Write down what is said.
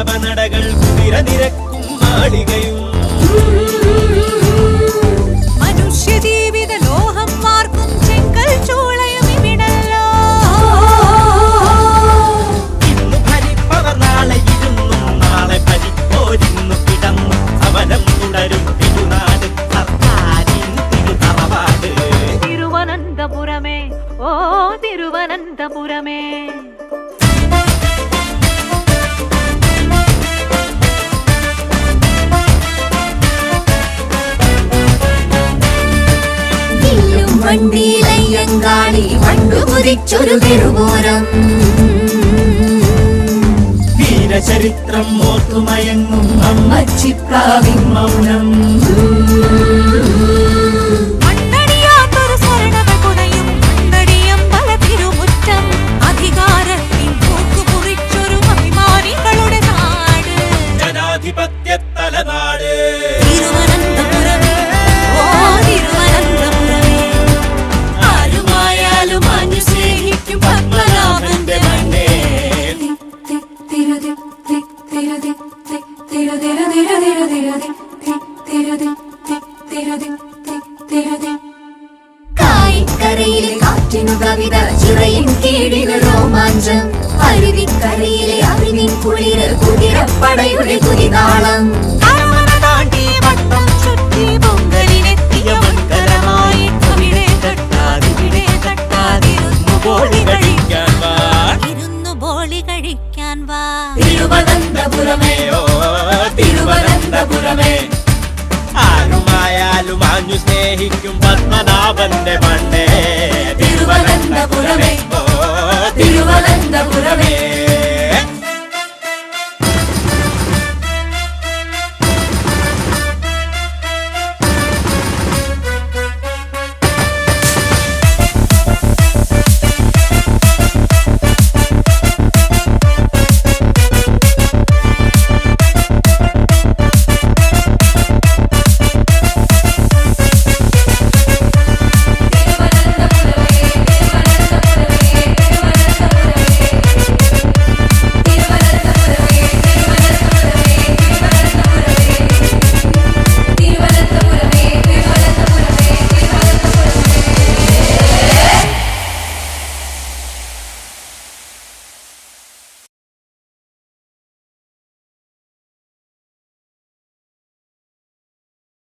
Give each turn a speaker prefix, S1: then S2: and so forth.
S1: മണ്ഡപനടകൾ കുതിരനിരക്കും മാളികയും
S2: മനുഷ്യജീവിത ലോഹം വാർക്കും ചെങ്കൽ ചൂളയും ഇവിടല്ലോ.
S1: ഇന്നു ഭരിപ്പവർ നാളെ ഇരുന്നും നാളെ ഭരിപ്പോരിന്നു കിടന്നു സമരം തുടരും തിരുനാട് സർക്കാരിൻ തിരുതറവാട്.
S2: തിരുവനന്തപുരമേ ഓ തിരുവനന്തപുരമേ.
S3: വണ്ടിയിലയ്യങ്കാളി വണ്ടുകുതിച്ചൊരു തിരുവോരം
S1: വീരചരിത്രം ഓർത്തുമയങ്ങും
S3: അമ്മച്ചിപ്രാവിൻ മൗനം.
S2: മണ്ണടിയാത്തൊരു സ്വർണകുടയും മണ്ണടിയം പല തിരുമുറ്റം അധികാരത്തിൻ പോക്കുകുറിച്ചൊരു അഭിമാനികളുടെ നാട്
S1: ജനാധിപത്യ തലനാട്.
S2: തിരുവനന്തപുരമേ ഓ തിരുവനന്തപുരമേ. ആരുമായാലും അഞ്ഞു സ്നേഹിക്കും പത്മനാഭന്റെ മണ്ണേ.
S3: കായിക്കരയിലെ കാറ്റിനു കവിത ചിറയിൻ കീഴിന് രോമാഞ്ചം. അരുവിക്കരയിലെ അറിവിൻ കുളിര് കുതിരപ്പടയുടെ കുതിതാളം.
S2: താണ്ടി വട്ടം ചുറ്റി പൊങ്കലിനെത്തിയ മൺകലമായി അവിടെ തട്ടാതിവിടെ തട്ടാതിരുന്നു ബോളി കഴിക്കാൻ വാ. ഇരുന്നു ബോളി കഴിക്കാൻ വാ.
S3: തിരുവനന്തപുരമേ
S1: ഓ തിരുവനന്തപുരമേ. ആരുമായാലും ആഞ്ഞു സ്നേഹിക്കും പത്മനാഭന്റെ മണ്ണേ.
S3: തിരുവനന്തപുരമേ
S1: ഓ